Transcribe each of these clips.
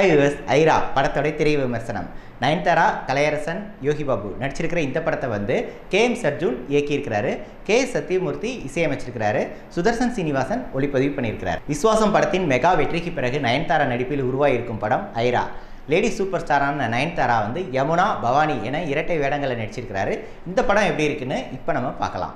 Hi viewers, Airaa படத்தோட திரை விமர்சனம். நயன்தாரா, கலையரசன், யோகி பாபு நடிச்சிருக்கிற இந்த படத்தை வந்து KM சர்ஜுன் இயக்கியிருக்கிறாரு. KS சத்யமூர்த்தி இசையமைச்சிருக்கிறாரு. சுதர்சன் சீனிவாசன் ஒளிப்பதிவு பண்ணியிருக்கிறார். விஸ்வாசம் படத்தின் மெகா வெற்றிக்கு பிறகு நயன்தாரா நடிப்பில் உருவாகியிருக்கும் படம் ஐரா. லேடி சூப்பர் ஸ்டாரான நயன்தாரா வந்து யமுனா, பவானி என இரட்டை வேடங்களை நடிச்சிருக்கிறாரு. இந்த படம் எப்படி இருக்குன்னு இப்போ நம்ம பார்க்கலாம்.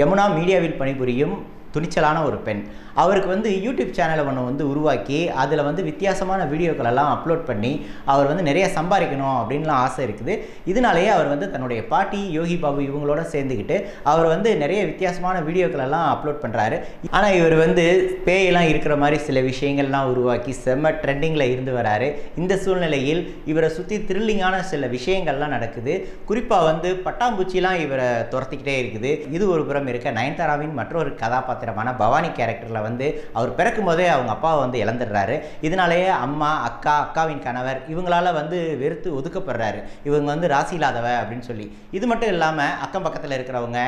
யமுனா மீடியாவில் பணிபுரியும் துணிச்சலான ஒரு பெண். அவருக்கு வந்து யூடியூப் சேனலை ஒன்று வந்து உருவாக்கி அதில் வந்து வித்தியாசமான வீடியோக்களெல்லாம் அப்லோட் பண்ணி அவர் வந்து நிறைய சம்பாதிக்கணும் அப்படின்லாம் ஆசை இருக்குது. இதனாலேயே அவர் வந்து தன்னுடைய பாட்டி யோகி பாபு இவங்களோட சேர்ந்துக்கிட்டு அவர் வந்து நிறைய வித்தியாசமான வீடியோக்களெல்லாம் அப்லோட் பண்ணுறாரு. ஆனால் இவர் வந்து பேயெல்லாம் இருக்கிற மாதிரி சில விஷயங்கள்லாம் உருவாக்கி செம்ம ட்ரெண்டிங்கில் இருந்து வராரு. இந்த சூழ்நிலையில் இவரை சுற்றி த்ரில்லிங்கான சில விஷயங்கள்லாம் நடக்குது. குறிப்பாக வந்து பட்டாம்பூச்சிலாம் இவரை துரத்திக்கிட்டே இருக்குது. இது ஒரு புறம் இருக்க, நயன்தாராவின் மற்றொரு கதாபாத்திரமான பவானி கேரக்டரில் வந்து அவர் பிறக்கும் போதே அவங்க அப்பாவை வந்து இழந்துடுறாரு. இதனாலேயே அம்மா, அக்கா, அக்காவின் கணவர் இவங்களால வந்து வெறுத்து ஒதுக்கப்படுறாரு. இவங்க வந்து ராசி இல்லாதவ அப்படின்னு சொல்லி. இது மட்டும் இல்லாமல் அக்கம் பக்கத்தில் இருக்கிறவங்க,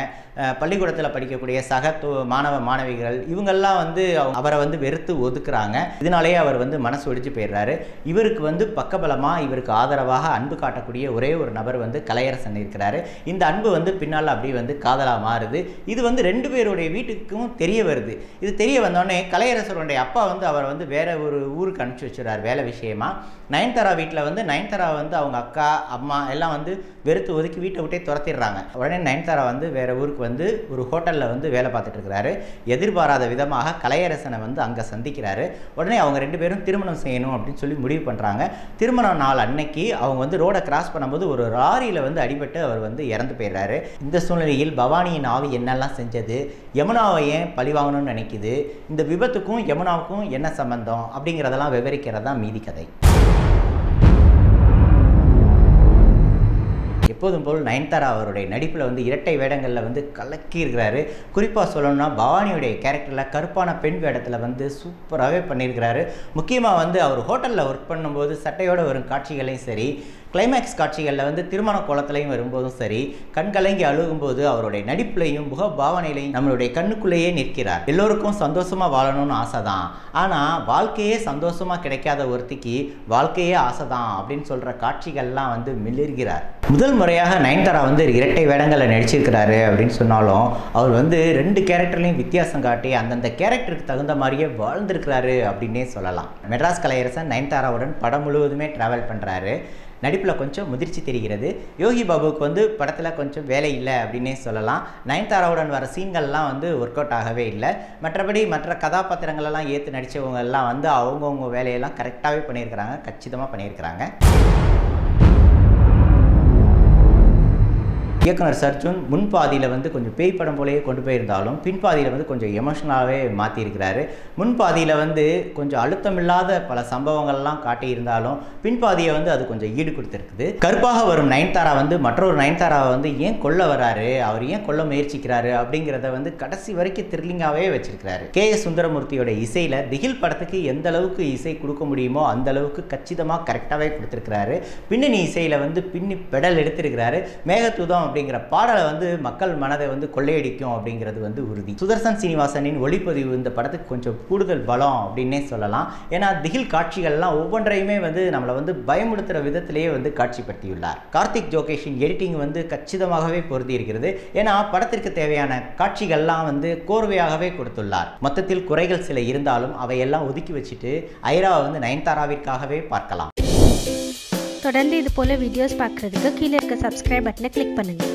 பள்ளிக்கூடத்தில் படிக்கக்கூடிய சக மாணவ மாணவிகள் இவங்கெல்லாம் வந்து அவரை வந்து வெறுத்து ஒதுக்குறாங்க. இதனாலேயே அவர் வந்து மனசு ஒடிச்சு போயிடுறாரு. இவருக்கு வந்து பக்கபலமாக இவருக்கு ஆதரவாக அன்பு காட்டக்கூடிய ஒரே ஒரு நபர் வந்து கலையரசன் இருக்கிறாரு. இந்த அன்பு வந்து பின்னால் அப்படியே வந்து காதலாக மாறுது. இது வந்து ரெண்டு பேருடைய வீட்டுக்கும் தெரிய வருது. இது தெரிய வந்தோடனே கலையரசருடைய அப்பா வந்து அவர் வந்து வேற ஒரு ஊருக்கு அனுப்பிச்சி வச்சுறாரு வேலை விஷயமா. நயன்தாரா வீட்டில் வந்து நயன்தாரா வந்து அவங்க அக்கா, அம்மா எல்லாம் வந்து வெறுத்து ஒதுக்கி வீட்டை விட்டே துரத்திடுறாங்க. உடனே நயன்தாரா வந்து வேற ஊருக்கு வந்து ஒரு ஹோட்டலில் வந்து வேலை பார்த்துட்டு இருக்கிறாரு. எதிர்பாராத விதமாக கலையரசனை வந்து அங்கே சந்திக்கிறாரு. உடனே அவங்க ரெண்டு பேரும் திருமணம் செய்யணும் அப்படின்னு சொல்லி முடிவு பண்ணுறாங்க. திருமண நாள் அன்னைக்கு அவங்க வந்து ரோடை கிராஸ் பண்ணும்போது ஒரு லாரியில் வந்து அடிபட்டு அவர் வந்து இறந்து போயிடுறாரு. இந்த சூழ்நிலையில் பவானியின் ஆவி என்னெல்லாம் செஞ்சது, யமுனாவை ஏன் பழிவாங்கணும்னு நினைக்குது, இந்த விபத்துக்கும் யமுனாவுக்கும் என்ன சம்பந்தம் அப்படிங்கிறதெல்லாம் விவரிக்கிறது தான் மீதி கதை. எப்போதும் போல் நயன்தாரா அவருடைய நடிப்பில் வந்து இரட்டை வேடங்களில் வந்து கலக்கி இருக்கிறாரு. குறிப்பாக சொல்லணும்னா பவானியுடைய கேரக்டரில் கருப்பான பெண் வேடத்தில் வந்து சூப்பராகவே பண்ணியிருக்கிறாரு. முக்கியமாக வந்து அவர் ஹோட்டலில் ஒர்க் பண்ணும்போது சட்டையோடு வரும் காட்சிகளையும் சரி, கிளைமேக்ஸ் காட்சிகளில் வந்து திருமண கோலத்திலையும் வரும்போதும் சரி, கண்கலங்கி அழுகும்போது அவருடைய நடிப்புலையும் முக பாவனையிலையும் நம்மளுடைய கண்ணுக்குள்ளேயே நிற்கிறார். எல்லோருக்கும் சந்தோஷமாக வாழணும்னு ஆசை தான், ஆனால் வாழ்க்கையே சந்தோஷமாக கிடைக்காத ஒருத்திக்கு வாழ்க்கையே ஆசை தான் அப்படின்னு சொல்கிற காட்சிகள்லாம் வந்து மிளிர்கிறார். முதல் முறையாக நயன்தாரா வந்து இரட்டை வேடங்களை நடிச்சிருக்கிறாரு அப்படின்னு சொன்னாலும் அவர் வந்து ரெண்டு கேரக்டர்லையும் வித்தியாசம் காட்டி அந்தந்த கேரக்டருக்கு தகுந்த மாதிரியே வாழ்ந்திருக்கிறாரு அப்படின்னே சொல்லலாம். மெட்ராஸ் கலையரசன் நயன்தாராவுடன் படம் முழுவதுமே ட்ராவல் பண்ணுறாரு. நடிப்பில் கொஞ்சம் முதிர்ச்சி தெரிகிறது. யோகி பாபுவுக்கு வந்து படத்தில் கொஞ்சம் வேலை இல்லை அப்படின்னே சொல்லலாம். நயன்தாராவுடன் வர சீன்கள்லாம் வந்து ஒர்க் அவுட் ஆகவே இல்லை. மற்றபடி மற்ற கதாபாத்திரங்களெல்லாம் ஏற்று நடித்தவங்க எல்லாம் வந்து அவங்கவுங்க வேலையெல்லாம் கரெக்டாகவே பண்ணியிருக்கிறாங்க, கச்சிதமாக பண்ணியிருக்கிறாங்க. இயக்குனர் சர்ஜுன் முன்பாதியில் வந்து கொஞ்சம் பேய் படம் போலேயே கொண்டு போயிருந்தாலும் பின்பாதியில் வந்து கொஞ்சம் எமோஷனலாகவே மாற்றியிருக்கிறாரு. முன்பாதியில் வந்து கொஞ்சம் அழுத்தமில்லாத பல சம்பவங்கள்லாம் காட்டியிருந்தாலும் பின்பாதியை வந்து அது கொஞ்சம் ஈடு கொடுத்துருக்குது. கருப்பாக வரும் நயன்தாரா வந்து மற்றொரு நயன்தாராவை வந்து ஏன் கொல்ல வராரு, அவர் ஏன் கொல்ல முயற்சிக்கிறாரு அப்படிங்கிறத வந்து கடைசி வரைக்கும் த்ரில்லிங்காகவே வச்சிருக்கிறாரு. KS சுந்தரமூர்த்தியோட இசையில் திகில் படத்துக்கு எந்த அளவுக்கு இசை கொடுக்க முடியுமோ அந்த அளவுக்கு கச்சிதமாக கரெக்டாகவே கொடுத்துருக்கிறாரு. பின்னணி இசையில் வந்து பின்னி பெடல் எடுத்திருக்கிறாரு. மேகதூதம் அப்படிங்கிற பாடலை வந்து மக்கள் மனதை வந்து கொள்ளையடிக்கும் அப்படிங்கிறது வந்து உறுதி. சுதர்சன் சீனிவாசனின் ஒளிப்பதிவு இந்த படத்துக்கு கொஞ்சம் கூடுதல் பலம் அப்படின்னே சொல்லலாம். ஏன்னா திகில் காட்சிகள்லாம் ஒவ்வொன்றையுமே வந்து நம்மளை வந்து பயமுடுத்துகிற விதத்திலேயே வந்து காட்சிப்படுத்தியுள்ளார். கார்த்திக் ஜோகேஷின் எடிட்டிங் வந்து கச்சிதமாகவே பொருத்தி இருக்கிறது. ஏன்னா படத்திற்கு தேவையான காட்சிகள்லாம் வந்து கோர்வையாகவே கொடுத்துள்ளார். மொத்தத்தில் குறைகள் சில இருந்தாலும் அவையெல்லாம் ஒதுக்கி வச்சுட்டு ஐராவை வந்து நயன்தாராவிற்காகவே பார்க்கலாம். தொடர்ந்து இது போல வீடியோஸ் பார்க்குறதுக்கு கீழே இருக்க சப்ஸ்கிரைப் பட்டனை கிளிக் பண்ணுங்கள்.